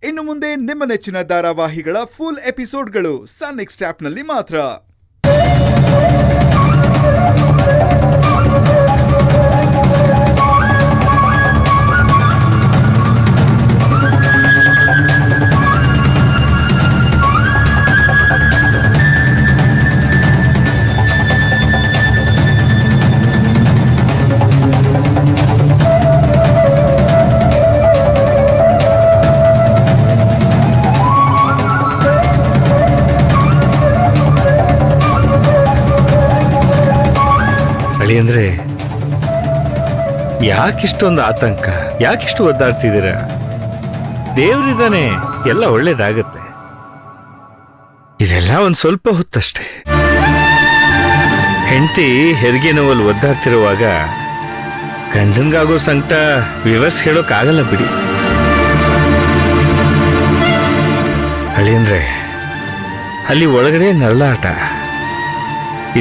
ಇನ್ನು ಮುಂದೆ ನಿಮ್ಮ ನೆಚ್ಚಿನ ಧಾರಾವಾಹಿಗಳ ಫುಲ್ ಎಪಿಸೋಡ್ಗಳು ಸನ್ ನೆಕ್ಸ್ಟ್ ಆಪ್ನಲ್ಲಿ ಮಾತ್ರ. ಅಂದ್ರೆ ಯಾಕಿಷ್ಟೊಂದು ಆತಂಕ, ಯಾಕಿಷ್ಟು ಒದ್ದಾಡ್ತಿದ್ದೀರ? ದೇವ್ರಿದಾನೆ, ಎಲ್ಲ ಒಳ್ಳೇದಾಗತ್ತೆ. ಇದೆಲ್ಲ ಒಂದ್ ಸ್ವಲ್ಪ ಹೊತ್ತಷ್ಟೇ. ಹೆಂಡತಿ ಹೆರಿಗೆ ನೋವಲ್ಲಿ ಒದ್ದಾಡ್ತಿರುವಾಗ ಗಂಡನ್ಗಾಗೋ ಸಂಕಟ ವಿವರ್ಸ್ ಹೇಳೋಕ್ಕಾಗಲ್ಲ ಬಿಡಿ. ಅಳಿಯಂದ್ರೆ ಅಲ್ಲಿ ಒಳಗಡೆ ನರಳಾಟ,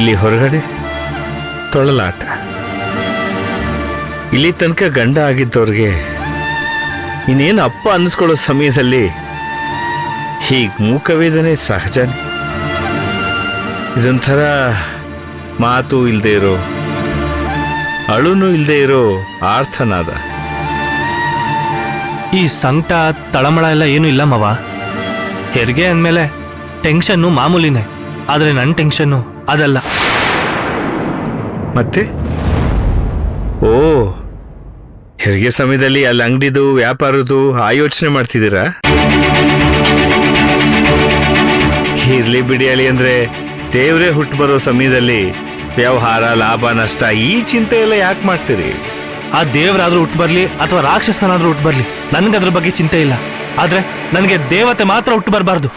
ಇಲ್ಲಿ ಹೊರಗಡೆ ತೊಳಲಾಟ. ಇಲ್ಲಿ ತನಕ ಗಂಡ ಆಗಿದ್ದವ್ರಿಗೆ ಇನ್ನೇನು ಅಪ್ಪ ಅನ್ನಿಸ್ಕೊಳ್ಳೋ ಸಮಯದಲ್ಲಿ ಹೀಗೆ ಮೂಕವೇದನೆ ಸಹಜನೇ. ಇದೊಂಥರ ಮಾತು ಇಲ್ಲದೆ ಇರೋ, ಅಳುನು ಇಲ್ಲದೆ ಇರೋ ಆರ್ತನಾದ. ಈ ಸಂಕಟ ತಳಮಳ ಎಲ್ಲ ಏನೂ ಇಲ್ಲ ಮವ. ಹೆರಿಗೆ ಅಂದಮೇಲೆ ಟೆನ್ಷನ್ನು ಮಾಮೂಲಿನೇ, ಆದರೆ ನನ್ನ ಟೆನ್ಷನ್ನು ಅದಲ್ಲ. ಮತ್ತೆ ಓ, ಹೆರಿಗೆ ಸಮಯದಲ್ಲಿ ಅಲ್ಲಿ ಅಂಗಡಿದು ವ್ಯಾಪಾರದ್ದು ಆ ಯೋಚನೆ ಮಾಡ್ತಿದ್ದೀರಾ? ಇರ್ಲಿ ಬಿಡಿ ಅಳಿ. ಅಂದ್ರೆ ದೇವ್ರೇ ಹುಟ್ಟು ಬರೋ ಸಮಯದಲ್ಲಿ ವ್ಯವಹಾರ, ಲಾಭ, ನಷ್ಟ ಈ ಚಿಂತೆ ಎಲ್ಲ ಯಾಕೆ ಮಾಡ್ತೀರಿ? ಆ ದೇವರಾದ್ರೂ ಹುಟ್ಟು ಬರ್ಲಿ ಅಥವಾ ರಾಕ್ಷಸನಾದ್ರೂ ಹುಟ್ಟು ಬರ್ಲಿ, ನನ್ಗದ್ರ ಬಗ್ಗೆ ಚಿಂತೆ ಇಲ್ಲ. ಆದ್ರೆ ನನಗೆ ದೇವತೆ ಮಾತ್ರ ಹುಟ್ಟು ಬರಬಾರ್ದು.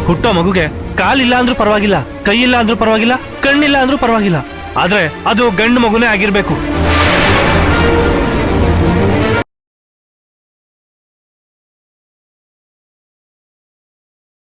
ಹುಟ್ಟೋ ಮಗುಗೆ ಕಾಲಿಲ್ಲ ಅಂದ್ರೂ ಪರವಾಗಿಲ್ಲ, ಕೈ ಇಲ್ಲ ಅಂದ್ರೂ ಪರವಾಗಿಲ್ಲ, ಕಣ್ಣಿಲ್ಲ ಅಂದ್ರೂ ಪರವಾಗಿಲ್ಲ, ಆದ್ರೆ ಅದು ಗಂಡು ಮಗುನೇ ಆಗಿರ್ಬೇಕು.